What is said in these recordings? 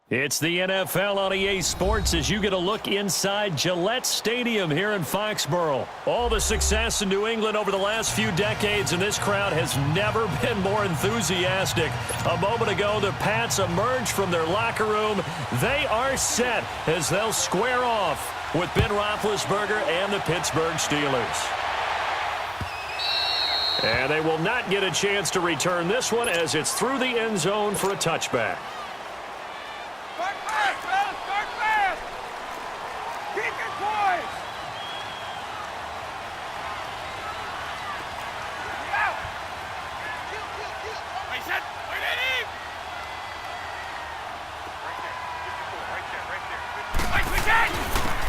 It's the NFL on EA Sports as you get a look inside Gillette Stadium here in Foxborough. All the success in New England over the last few decades, and this crowd has never been more enthusiastic. A moment ago, the Pats emerged from their locker room. They are set as they'll square off with Ben Roethlisberger and the Pittsburgh Steelers. And they will not get a chance to return this one as it's through the end zone for a touchback.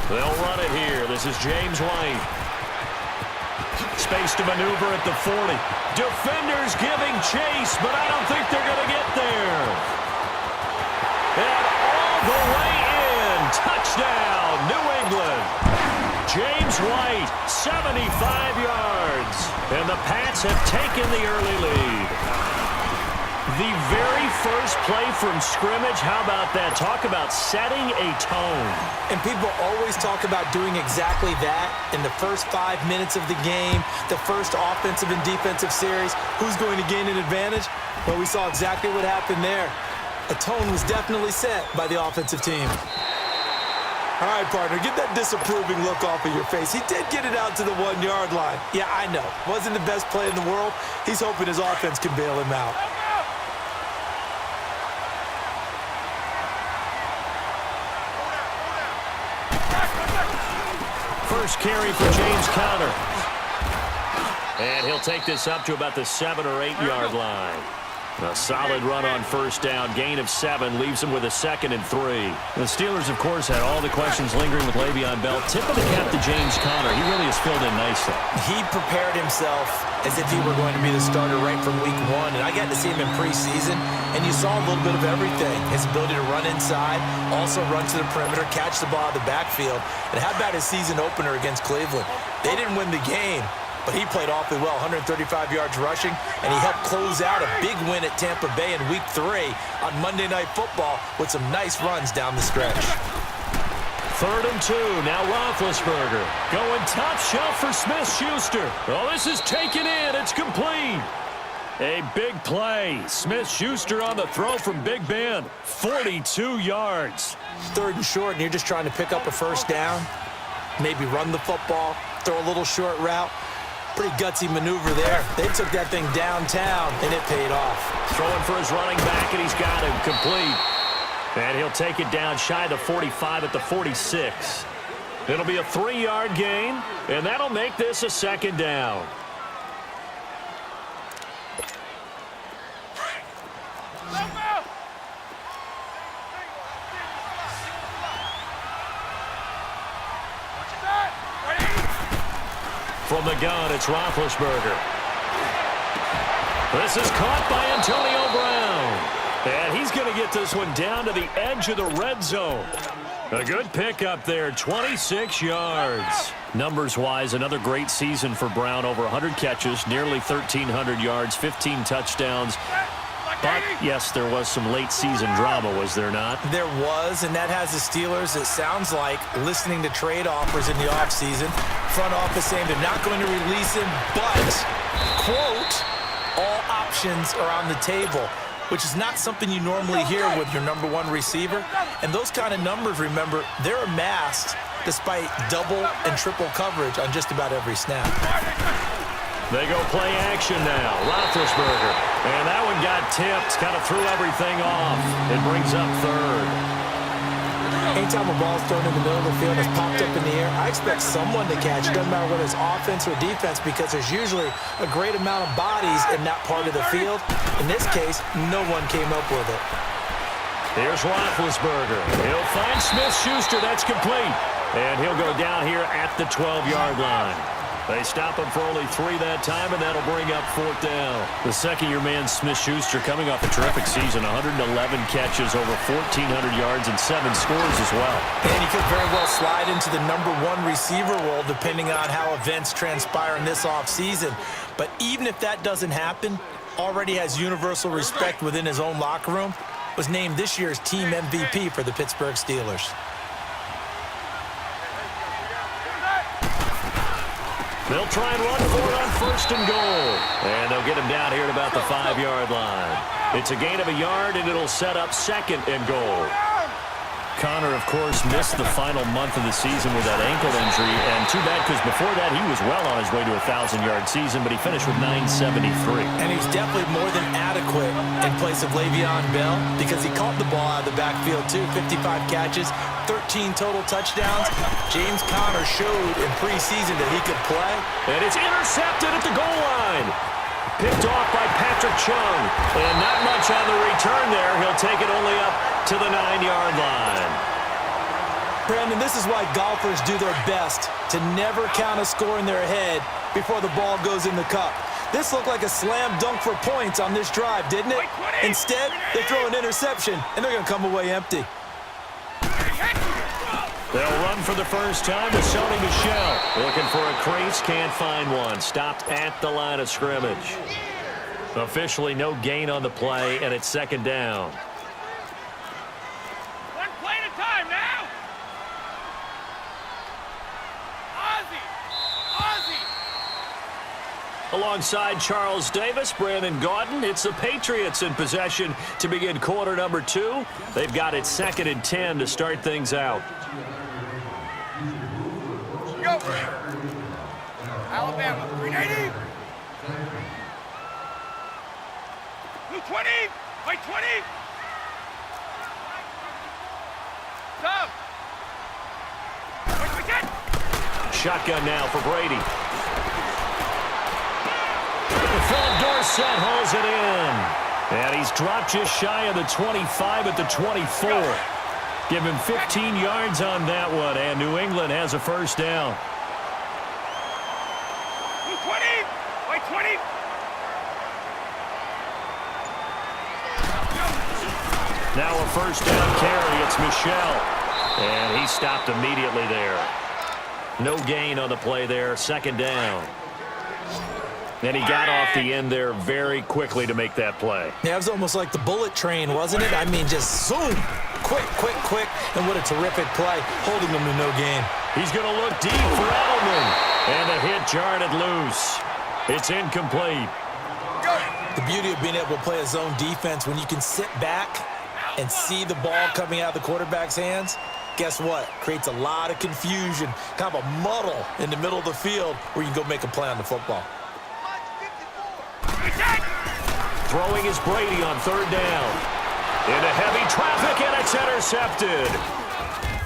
They'll run it here. This is James White. Space to maneuver at the 40. Defenders giving chase, but I don't think they're going to get there. And all the way in. Touchdown, New England. James White, 75 yards. And the Pats have taken the early lead. The very first play from scrimmage, how about that? Talk about setting a tone. And people always talk about doing exactly that in the first 5 minutes of the game, the first offensive and defensive series. Who's going to gain an advantage? Well, we saw exactly what happened there. A tone was definitely set by the offensive team. All right, partner, get that disapproving look off of your face. He did get it out to the 1 yard line. Yeah, I know. Wasn't the best play in the world. He's hoping his offense can bail him out. First carry for James Conner. And he'll take this up to about the 7 or 8 yard line. A solid run on first down. Gain of 7 leaves him with a 2nd and 3. The Steelers, of course, had all the questions lingering with Le'Veon Bell. Tip of the cap to James Conner. He really has filled in nicely. He prepared himself as if he were going to be the starter right from week 1. And I got to see him in preseason, and you saw a little bit of everything. His ability to run inside, also run to the perimeter, catch the ball out of the backfield. And how about his season opener against Cleveland? They didn't win the game, but he played awfully well, 135 yards rushing, and he helped close out a big win at Tampa Bay in Week 3 on Monday Night Football with some nice runs down the stretch. 3rd and 2. Now Roethlisberger going top shelf for Smith-Schuster. Oh, this is taken in. It's complete. A big play. Smith-Schuster on the throw from Big Ben. 42 yards. 3rd and short, and you're just trying to pick up a first down, maybe run the football, throw a little short route. Pretty gutsy maneuver there. They took that thing downtown, and it paid off. Throwing for his running back, and he's got him complete. And he'll take it down shy of the 45 at the 46. It'll be a 3-yard gain, and that'll make this a 2nd down. From the gun, it's Roethlisberger. This is caught by Antonio Brown. And he's going to get this one down to the edge of the red zone. A good pickup there, 26 yards. Numbers-wise, another great season for Brown. Over 100 catches, nearly 1,300 yards, 15 touchdowns. But, yes, there was some late-season drama, was there not? There was, and that has the Steelers, it sounds like, listening to trade offers in the offseason. Front office saying they're not going to release him, but, quote, all options are on the table, which is not something you normally hear with your number 1 receiver. And those kind of numbers, remember, they're amassed despite double and triple coverage on just about every snap. They go play action now. Roethlisberger. And that one got tipped. Kind of threw everything off. It brings up 3rd. Anytime a ball is thrown in the middle of the field, it's popped up in the air, I expect someone to catch it. Doesn't matter whether it's offense or defense, because there's usually a great amount of bodies in that part of the field. In this case, no one came up with it. Here's Roethlisberger. He'll find Smith-Schuster. That's complete. And he'll go down here at the 12-yard line. They stop him for only 3 that time, and that'll bring up 4th down. The second-year man, Smith-Schuster, coming off a terrific season, 111 catches, over 1,400 yards, and 7 scores as well. And he could very well slide into the number 1 receiver role, depending on how events transpire in this offseason. But even if that doesn't happen, already has universal respect within his own locker room. was named this year's team MVP for the Pittsburgh Steelers. They'll try and run for it on 1st and goal. And they'll get him down here at about the 5-yard line. It's a gain of a yard, and it'll set up 2nd and goal. Connor, of course, missed the final month of the season with that ankle injury, and too bad because before that he was well on his way to a 1,000-yard season, but he finished with 973. And he's definitely more than adequate in place of Le'Veon Bell because he caught the ball out of the backfield too. 55 catches, 13 total touchdowns. James Conner showed in preseason that he could play. And it's intercepted at the goal line. Picked off by Patrick Chung. And not much on the return there. He'll take it only up to the 9-yard line. Brandon, this is why golfers do their best to never count a score in their head before the ball goes in the cup. This looked like a slam dunk for points on this drive, didn't it? Instead, they throw an interception, and they're going to come away empty. They'll run for the first time with Sony Michel. Looking for a crease, can't find one. Stopped at the line of scrimmage. Officially no gain on the play, and it's 2nd down. One play at a time now. Ozzie. Alongside Charles Davis, Brandon Gaudin, it's the Patriots in possession to begin quarter number 2. They've got it 2nd and 10 to start things out. Go. Alabama, 380. 220. Wait, 20. Stop. Wait, get. Shotgun now for Brady. Philip Dorsett hauls it in. And he's dropped just shy of the 25 at the 24. Give him 15 yards on that one, and New England has a first down. 220. Wait, 20. Now a first down carry. It's Michel. And he stopped immediately there. No gain on the play there. 2nd down. And he got off the end there very quickly to make that play. Yeah, it was almost like the bullet train, wasn't it? I mean, just zoom. Quick, quick, quick. And what a terrific play, holding him to no gain. He's going to look deep for Edelman. And the hit jarred it loose. It's incomplete. The beauty of being able to play a zone defense when you can sit back and see the ball coming out of the quarterback's hands, guess what? Creates a lot of confusion, kind of a muddle in the middle of the field where you can go make a play on the football. Throwing is Brady on 3rd down. Into heavy traffic, and it's intercepted.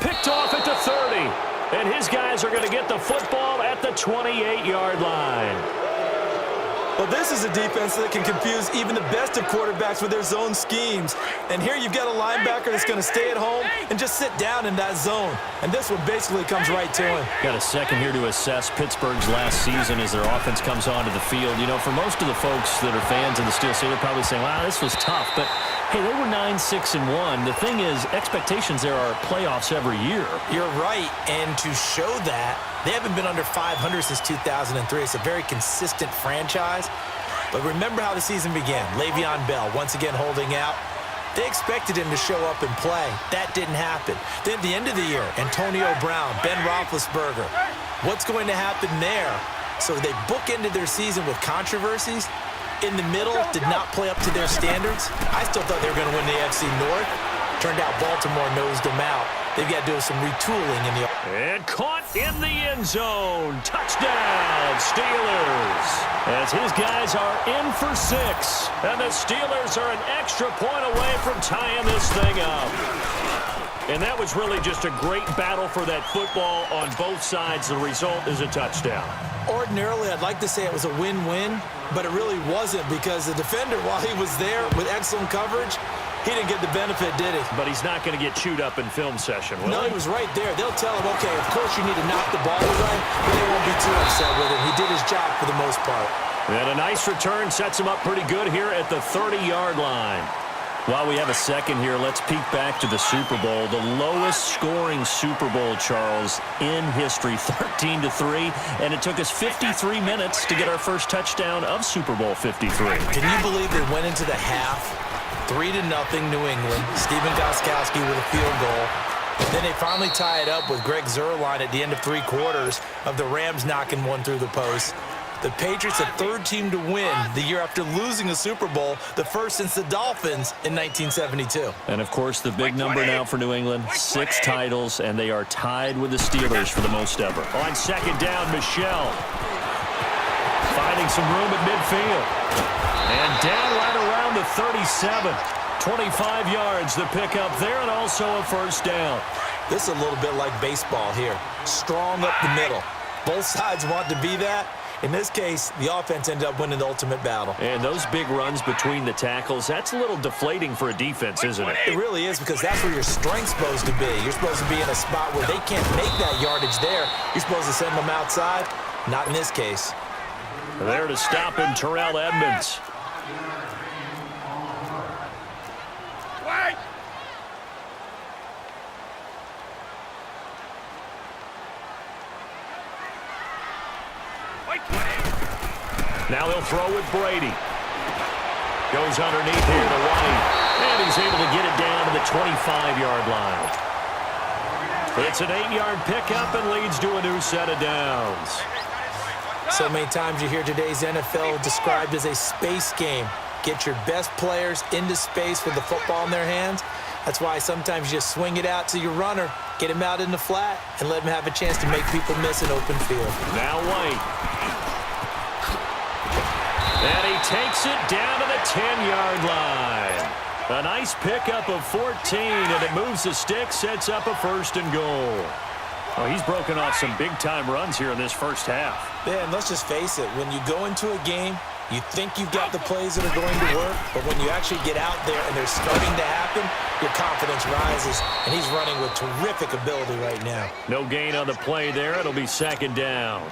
Picked off at the 30. And his guys are going to get the football at the 28-yard line. Well, this is a defense that can confuse even the best of quarterbacks with their zone schemes. And here you've got a linebacker that's going to stay at home and just sit down in that zone. And this one basically comes right to him. Got a second here to assess Pittsburgh's last season as their offense comes onto the field. You know, for most of the folks that are fans of the Steelers, they're probably saying, wow, this was tough. But, hey, they were 9-6-1. The thing is, expectations there are playoffs every year. You're right. And to show that, they haven't been under 500 since 2003. It's a very consistent franchise. But remember how the season began. Le'Veon Bell once again holding out. They expected him to show up and play. That didn't happen. Then at the end of the year, Antonio Brown, Ben Roethlisberger. What's going to happen there? So they bookended their season with controversies. In the middle, did not play up to their standards. I still thought they were going to win the AFC North. Turned out Baltimore nosed them out. They've got to do some retooling in the... And caught in the end zone. Touchdown, Steelers. As his guys are in for 6. And the Steelers are an extra point away from tying this thing up. And that was really just a great battle for that football on both sides. The result is a touchdown. Ordinarily, I'd like to say it was a win-win, but it really wasn't because the defender, while he was there with excellent coverage, he didn't get the benefit, did he? But he's not going to get chewed up in film session, will No, he? he was right there. They'll tell him, okay, of course you need to knock the ball away, but they won't be too upset with him. He did his job for the most part. And a nice return sets him up pretty good here at the 30-yard line. While we have a second here, let's peek back to the Super Bowl. The lowest scoring Super Bowl, Charles, in history, 13-3. And it took us 53 minutes to get our first touchdown of Super Bowl 53. Can you believe they went into the half, 3-0 New England, Stephen Gostkowski with a field goal. Then they finally tie it up with Greg Zuerlein at the end of 3 quarters of the Rams knocking one through the post. The Patriots, the third team to win the year after losing a Super Bowl, the first since the Dolphins in 1972. And, of course, the big number now for New England, 6 titles, and they are tied with the Steelers for the most ever. On second down, Michel finding some room at midfield. And down right around the 37. 25 yards the pickup there, and also a first down. This is a little bit like baseball here. Strong up the middle. Both sides want to be that. In this case, the offense ended up winning the ultimate battle. And those big runs between the tackles, that's a little deflating for a defense, isn't it? It really is, because that's where your strength's supposed to be. You're supposed to be in a spot where they can't make that yardage there. You're supposed to send them outside. Not in this case. There to stop him, Terrell Edmonds. Now he'll throw with Brady. Goes underneath here to White. And he's able to get it down to the 25-yard line. It's an 8-yard pickup and leads to a new set of downs. So many times you hear today's NFL described as a space game. Get your best players into space with the football in their hands. That's why sometimes you just swing it out to your runner, get him out in the flat, and let him have a chance to make people miss an open field. Now White. And he takes it down to the 10-yard line. A nice pickup of 14, and it moves the stick, sets up a first and goal. Oh, he's broken off some big-time runs here in this first half. Yeah, and let's just face it. When you go into a game, you think you've got the plays that are going to work, but when you actually get out there and they're starting to happen, your confidence rises, and he's running with terrific ability right now. No gain on the play there. It'll be second down.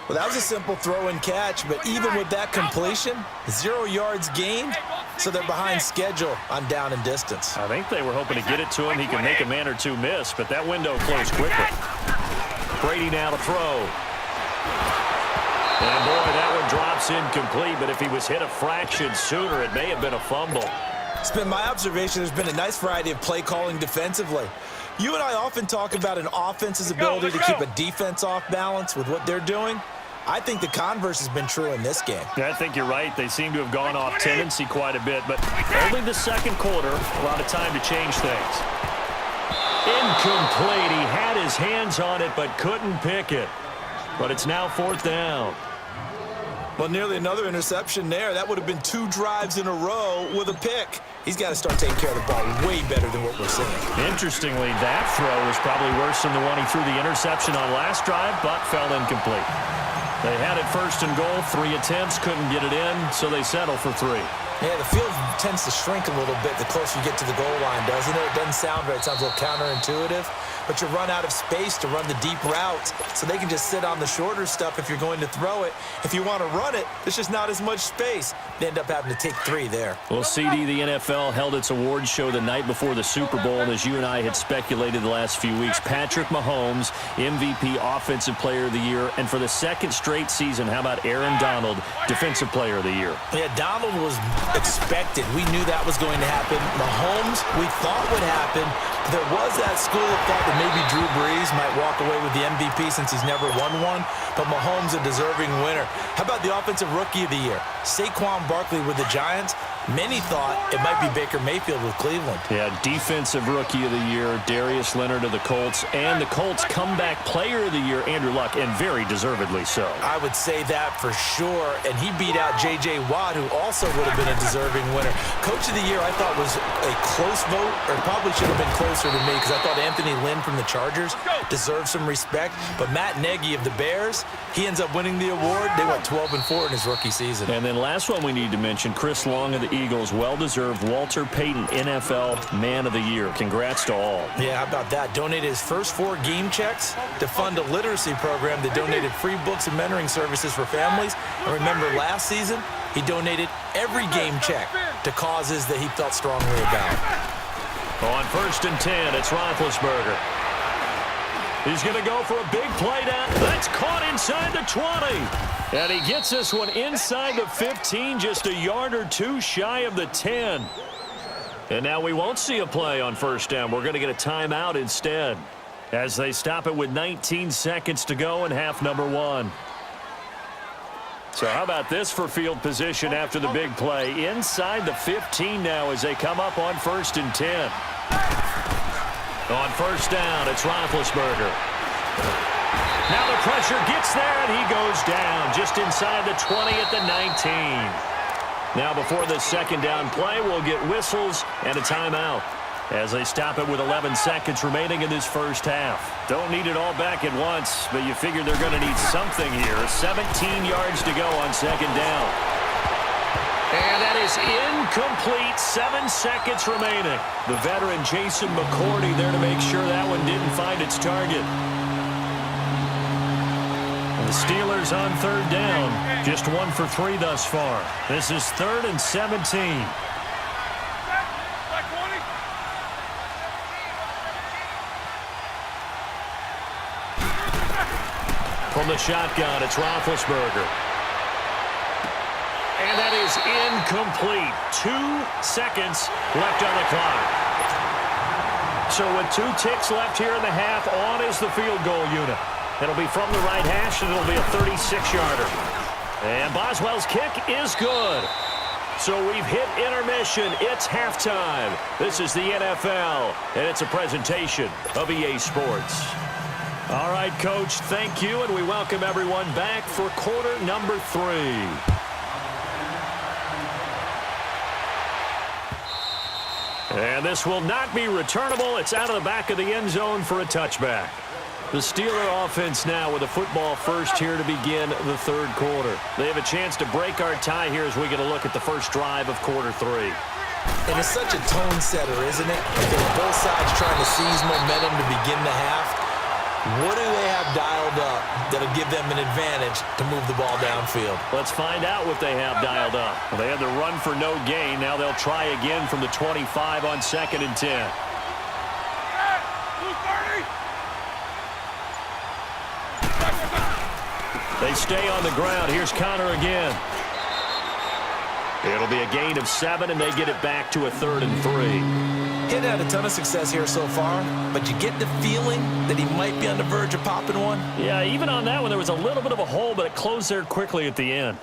Well, that was a simple throw and catch, but even with that completion, 0 yards gained, so they're behind schedule on down and distance. I think they were hoping to get it to him. He can make a man or two miss, but that window closed quickly. Brady now to throw. And, boy, that one drops incomplete, but if he was hit a fraction sooner, it may have been a fumble. It's been my observation there's been a nice variety of play calling defensively. You and I often talk about an offense's ability to keep a defense off balance with what they're doing. I think the converse has been true in this game. Yeah, I think you're right. They seem to have gone off tendency quite a bit, but only the second quarter, a lot of time to change things. Incomplete. He had his hands on it but couldn't pick it. But it's now fourth down. Well, nearly another interception there. That would have been 2 drives in a row with a pick. He's got to start taking care of the ball way better than what we're seeing. Interestingly, that throw was probably worse than the one he threw the interception on last drive, but fell incomplete. They had it first and goal, 3 attempts, couldn't get it in, so they settle for 3. Yeah, the field tends to shrink a little bit the closer you get to the goal line, doesn't it? It doesn't sound right. It sounds a little counterintuitive. But you run out of space to run the deep routes, so they can just sit on the shorter stuff if you're going to throw it. If you want to run it, there's just not as much space. They end up having to take 3 there. Well, CD, the NFL held its awards show the night before the Super Bowl, and as you and I had speculated the last few weeks, Patrick Mahomes, MVP, Offensive Player of the Year, and for the second straight season, how about Aaron Donald, Defensive Player of the Year? Yeah, Donald was expected. We knew that was going to happen. Mahomes, we thought would happen. There was that school of thought that maybe Drew Brees might walk away with the MVP since he's never won one, but Mahomes a deserving winner. How about the Offensive Rookie of the Year? Saquon Barkley with the Giants. Many thought it might be Baker Mayfield with Cleveland. Yeah, Defensive Rookie of the Year, Darius Leonard of the Colts, and the Colts Comeback Player of the Year, Andrew Luck, and very deservedly so. I would say that for sure, and he beat out J.J. Watt, who also would have been a deserving winner. Coach of the Year, I thought, was a close vote, or probably should have been closer to me, because I thought Anthony Lynn from the Chargers deserved some respect, but Matt Nagy of the Bears, he ends up winning the award. They went 12-4 in his rookie season. And then last one we need to mention, Chris Long of the Eagles, well-deserved Walter Payton NFL Man of the Year. Congrats to all. Yeah, how about that? Donated his first 4 game checks to fund a literacy program that donated free books and mentoring services for families. And remember, last season, he donated every game check to causes that he felt strongly about. On 1st and 10, it's Roethlisberger. He's going to go for a big play down. That's caught inside the 20. And he gets this one inside the 15, just a yard or two shy of the 10. And now we won't see a play on 1st down. We're going to get a timeout instead, as they stop it with 19 seconds to go in half number 1. So how about this for field position after the big play? Inside the 15 now as they come up on 1st and 10. On 1st down, it's Roethlisberger. Now the pressure gets there, and he goes down just inside the 20 at the 19. Now before the 2nd down play, we'll get whistles and a timeout as they stop it with 11 seconds remaining in this 1st half. Don't need it all back at once, but you figure they're going to need something here. 17 yards to go on 2nd down. And that is incomplete. 7 seconds remaining. The veteran Jason McCourty there to make sure that one didn't find its target. The Steelers on 3rd down. Just 1 for 3 thus far. This is 3rd and 17. From the shotgun, it's Roethlisberger. And that is incomplete. 2 seconds left on the clock. So with 2 ticks left here in the half, on is the field goal unit. It'll be from the right hash, and it'll be a 36-yarder. And Boswell's kick is good. So we've hit intermission. It's halftime. This is the NFL, and it's a presentation of EA Sports. All right, Coach, thank you, and we welcome everyone back for quarter number 3. And this will not be returnable. It's out of the back of the end zone for a touchback. The Steeler offense now with a football first here to begin the 3rd quarter. They have a chance to break our tie here as we get a look at the first drive of quarter 3. And it's such a tone setter, isn't it? Because both sides trying to seize momentum to begin the half. What do they have dialed up that'll give them an advantage to move the ball downfield? Let's find out what they have dialed up. Well, they had the run for no gain. Now they'll try again from the 25 on 2nd and 10. They stay on the ground. Here's Connor again. It'll be a gain of 7, and they get it back to a 3rd and 3. He'd had a ton of success here so far, but you get the feeling that he might be on the verge of popping one. Yeah, even on that one, there was a little bit of a hole, but it closed there quickly at the end.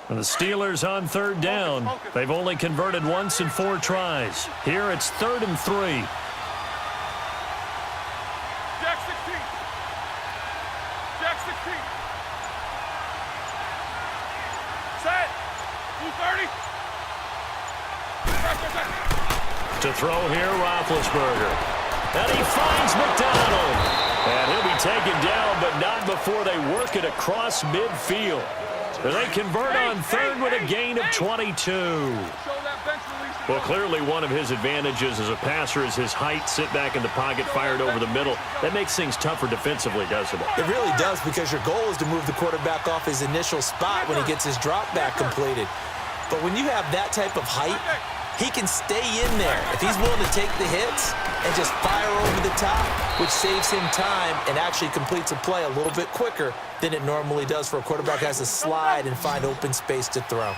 And the Steelers on 3rd down. They've only converted once in 4 tries. Here it's 3rd and 3. To throw here, Roethlisberger. And he finds McDonald. And he'll be taken down, but not before they work it across midfield. They convert on 3rd with a gain of 22. Well, clearly one of his advantages as a passer is his height. Sit back in the pocket, fired over the middle. That makes things tougher defensively, doesn't it? It really does, because your goal is to move the quarterback off his initial spot when he gets his drop back completed. But when you have that type of height, he can stay in there if he's willing to take the hits and just fire over the top, which saves him time and actually completes a play a little bit quicker than it normally does for a quarterback who has to slide and find open space to throw.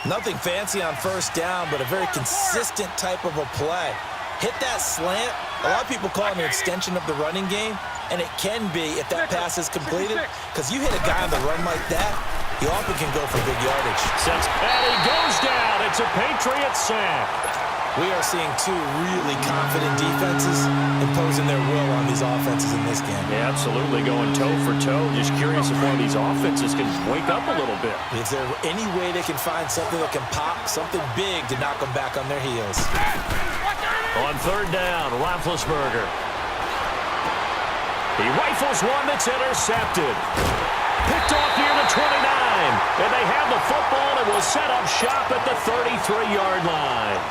Nothing fancy on 1st down, but a very consistent type of a play. Hit that slant. A lot of people call it an extension of the running game, and it can be if that pass is completed, because you hit a guy on the run like that, he often can go for big yardage. And he goes down. It's a Patriots sack. We are seeing 2 really confident defenses imposing their will on these offenses in this game. Yeah, absolutely, going toe for toe. Just curious if one of these offenses can wake up a little bit. Is there any way they can find something that can pop, something big to knock them back on their heels? On 3rd down, Roethlisberger. He rifles one that's intercepted. Picked off near the 29. And they have the football and will set up shop at the 33-yard line.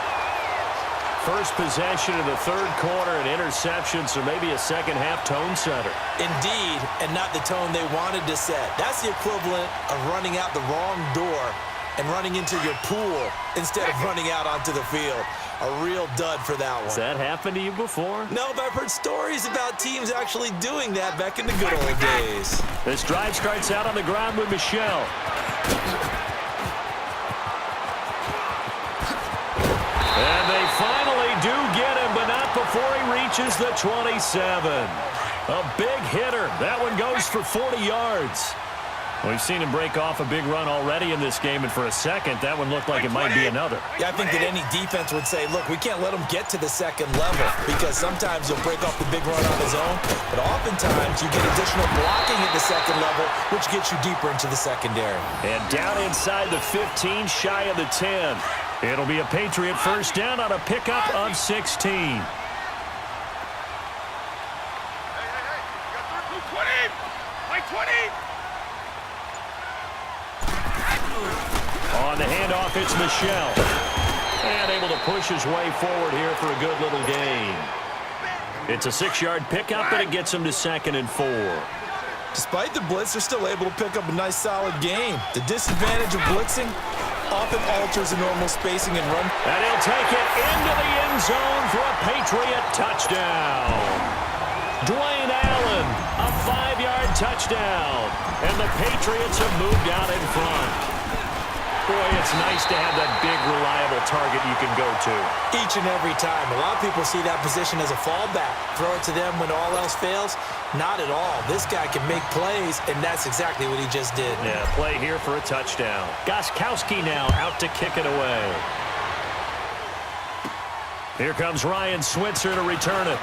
First possession of the third quarter, an interception, so maybe a second-half tone setter. Indeed, and not the tone they wanted to set. That's the equivalent of running out the wrong door and running into your pool instead of running out onto the field. A real dud for that one. Has that happened to you before? No, but I've heard stories about teams actually doing that back in the good old days. This drive starts out on the ground with Michel. And they finally do get him, but not before he reaches the 27. A big hitter. That one goes for 40 yards. We've seen him break off a big run already in this game, and for a second, that one looked like it might be another. Yeah, I think that any defense would say, look, we can't let him get to the second level because sometimes he'll break off the big run on his own, but oftentimes you get additional blocking at the second level, which gets you deeper into the secondary. And down inside the 15, shy of the 10. It'll be a Patriot first down on a pickup of 16. Hey, you got 20. Like 20. On the handoff, it's Michel. And able to push his way forward here for a good little gain. It's a 6-yard pickup, but it gets him to 2nd and 4. Despite the blitz, they're still able to pick up a nice, solid gain. The disadvantage of blitzing often alters the normal spacing and run. And he'll take it into the end zone for a Patriot touchdown. Dwayne Allen, a 5-yard touchdown. And the Patriots have moved out in front. Boy, it's nice to have that big, reliable target you can go to. Each and every time. A lot of people see that position as a fallback. Throw it to them when all else fails. Not at all. This guy can make plays, and that's exactly what he just did. Yeah, play here for a touchdown. Gostkowski now out to kick it away. Here comes Ryan Switzer to return it.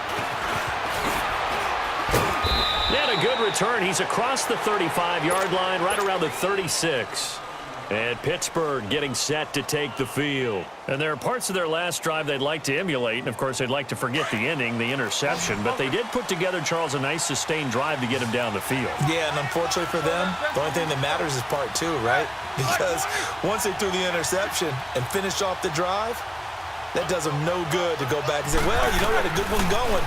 And a good return. He's across the 35-yard line, right around the 36. And Pittsburgh getting set to take the field. And there are parts of their last drive they'd like to emulate. And, of course, they'd like to forget the ending, the interception. But they did put together, Charles, a nice sustained drive to get him down the field. Yeah, and unfortunately for them, the only thing that matters is part 2, right? Because once they threw the interception and finished off the drive, that does them no good to go back and say, well, you know what, a good one going.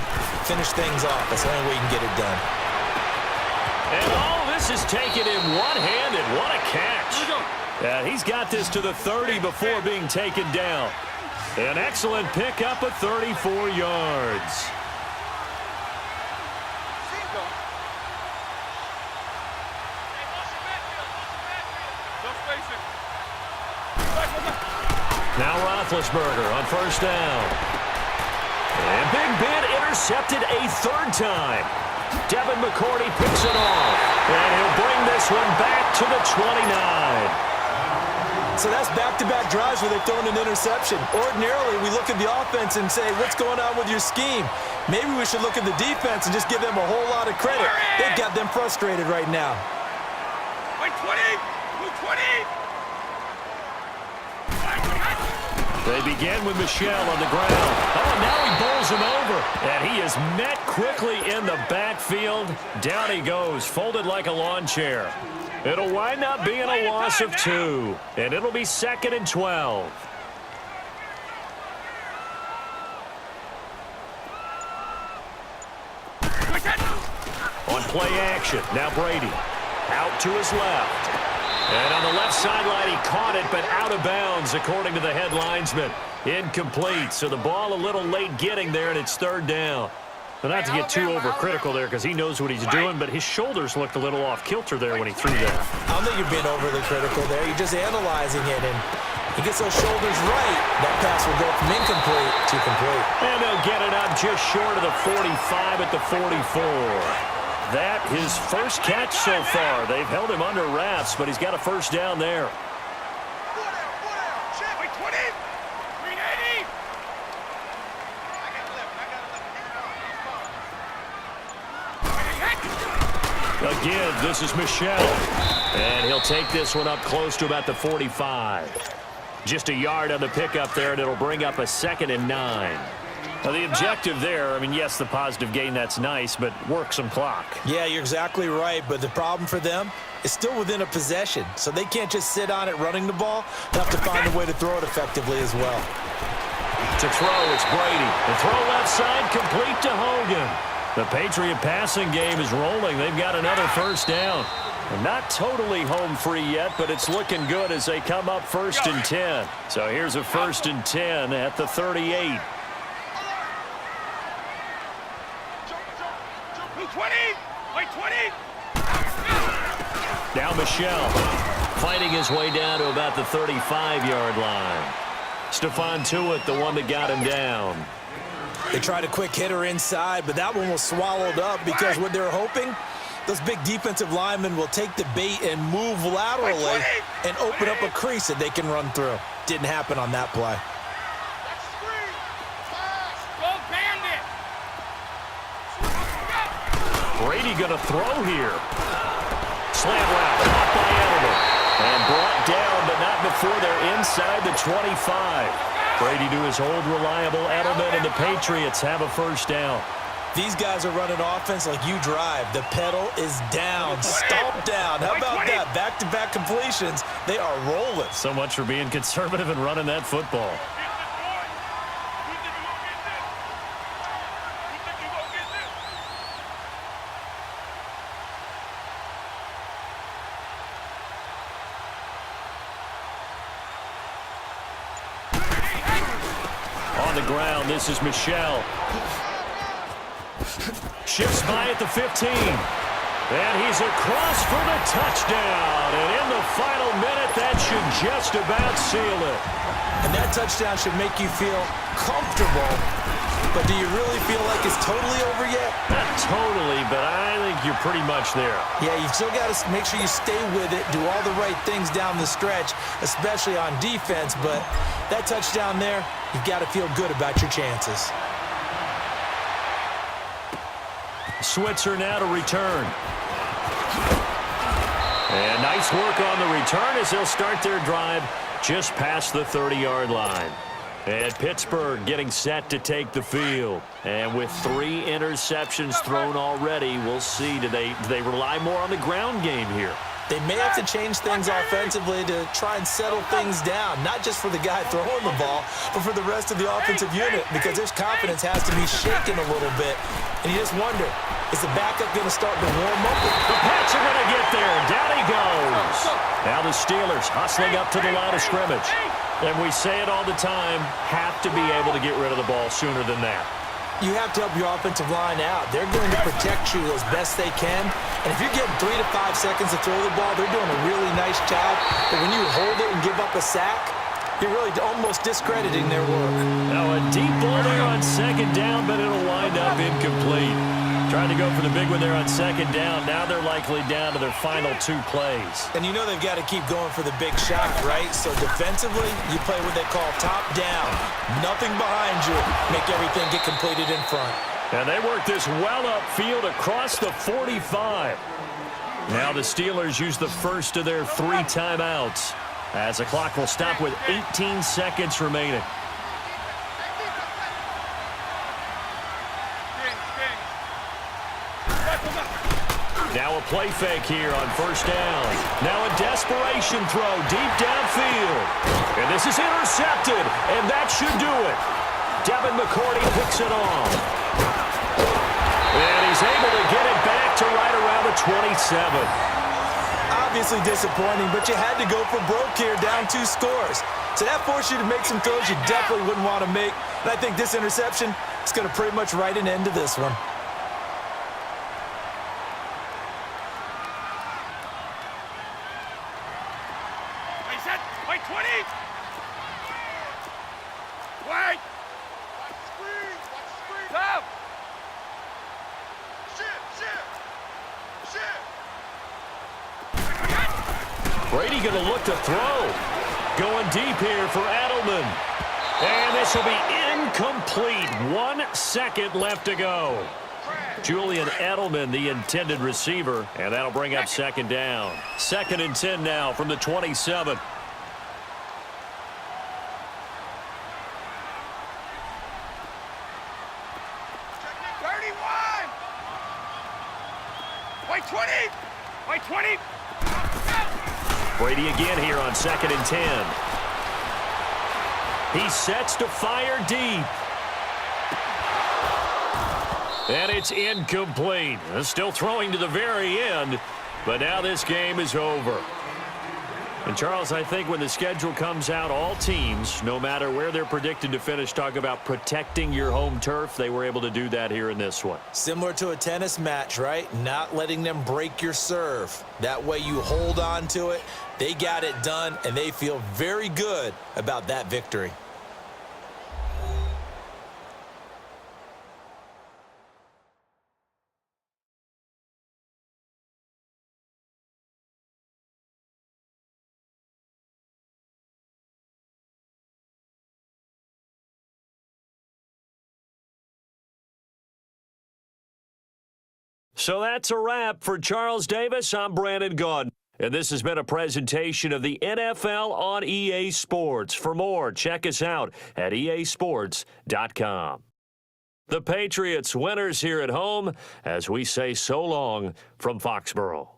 Finish things off. That's the only way you can get it done. And all this is taken in one-handed. What a catch. Yeah, he's got this to the 30 before being taken down. An excellent pickup of 34 yards. Now Roethlisberger on first down. And Big Ben intercepted a 3rd time. Devin McCourty picks it off. And he'll bring this one back to the 29. So that's back-to-back drives where they've thrown an interception. Ordinarily, we look at the offense and say, what's going on with your scheme? Maybe we should look at the defense and just give them a whole lot of credit. They've got them frustrated right now. Like 20. 20. They begin with Michel on the ground. Oh, now he bowls him over. And he is met quickly in the backfield. Down he goes, folded like a lawn chair. It'll wind up being a loss of 2. And it'll be 2nd and 12. On play action, now Brady. Out to his left. And on the left sideline, he caught it, but out of bounds, according to the head linesman. Incomplete, so the ball a little late getting there, and it's 3rd down. Well, not to get too overcritical there because he knows what he's doing, but his shoulders looked a little off-kilter there when he threw that. I don't think you're being overly critical there. You're just analyzing it, and he gets those shoulders right. That pass will go from incomplete to complete. And they'll get it up just short of the 45 at the 44. That his first catch so far. They've held him under wraps, but he's got a first down there. Like 20. 380. Again, this is Michel. And he'll take this one up close to about the 45. Just a yard on the pickup there, and it'll bring up a 2nd and 9. Now, the objective there, I mean, yes, the positive gain, that's nice, but work some clock. Yeah, you're exactly right, but the problem for them is still within a possession, so they can't just sit on it running the ball. They have to find a way to throw it effectively as well. To throw, it's Brady. The throw left side, complete to Hogan. The Patriot passing game is rolling. They've got another first down. They're not totally home free yet, but it's looking good as they come up 1st and 10. So here's a 1st and 10 at the 38. 20! Wait, 20! Now Michelle fighting his way down to about the 35-yard line. Stephon Tuitt, the one that got him down. They tried a quick hitter inside, but that one was swallowed up because what they're hoping, those big defensive linemen will take the bait and move laterally and open up a crease that they can run through. Didn't happen on that play. Brady going to throw here. Slam route, caught by Edelman. And brought down, but not before they're inside the 25. Brady to his old reliable Edelman, and the Patriots have a first down. These guys are running offense like you drive. The pedal is down, stomp down. How about that? Back-to-back completions. They are rolling. So much for being conservative and running that football. On the ground, this is Michelle. Shifts by at the 15. And he's across for the touchdown. And in the final minute, that should just about seal it. And that touchdown should make you feel comfortable. But do you really feel like it's totally over yet? Not totally, but I think you're pretty much there. Yeah, you've still got to make sure you stay with it, do all the right things down the stretch, especially on defense. But that touchdown there, you've got to feel good about your chances. Switzer now to return. And nice work on the return as they'll start their drive just past the 30-yard line. And Pittsburgh getting set to take the field. And with 3 interceptions thrown already, we'll see. Do they rely more on the ground game here? They may have to change things offensively to try and settle things down, not just for the guy throwing the ball, but for the rest of the offensive unit, because their confidence has to be shaken a little bit. And you just wonder, is the backup going to start to warm up? The Pats are going to get there. Down he goes. Now the Steelers hustling up to the line of scrimmage. And we say it all the time, have to be able to get rid of the ball sooner than that. You have to help your offensive line out. They're going to protect you as best they can. And if you're getting 3 to 5 seconds to throw the ball, they're doing a really nice job. But when you hold it and give up a sack, you're really almost discrediting their work. Now a deep ball there on second down, but it'll wind up incomplete. Trying to go for the big one there on second down. Now they're likely down to their final 2 plays. And you know they've got to keep going for the big shot, right? So defensively, you play what they call top down. Nothing behind you. Make everything get completed in front. And they work this well upfield across the 45. Now the Steelers use the first of their 3 timeouts as the clock will stop with 18 seconds remaining. Now a play fake here on first down. Now a desperation throw deep downfield. And this is intercepted, and that should do it. Devin McCourty picks it off. And he's able to get it back to right around the 27. Obviously disappointing, but you had to go for broke here, down 2 scores. So that forced you to make some throws you definitely wouldn't want to make. And I think this interception is going to pretty much write an end to this one. Wait, 20! Wait! Go! Brady going to look to throw. Going deep here for Edelman. And this will be incomplete. 1 second left to go. Julian Edelman, the intended receiver, and that'll bring up second down. 2nd and 10 now from the 27. 20! Wait, 20! Brady again here on 2nd and 10. He sets to fire deep. And it's incomplete. Still throwing to the very end, but now this game is over. And, Charles, I think when the schedule comes out, all teams, no matter where they're predicted to finish, talk about protecting your home turf. They were able to do that here in this one. Similar to a tennis match, right? Not letting them break your serve. That way you hold on to it. They got it done, and they feel very good about that victory. So that's a wrap for Charles Davis. I'm Brandon Gaudin. And this has been a presentation of the NFL on EA Sports. For more, check us out at easports.com. The Patriots winners here at home as we say so long from Foxborough.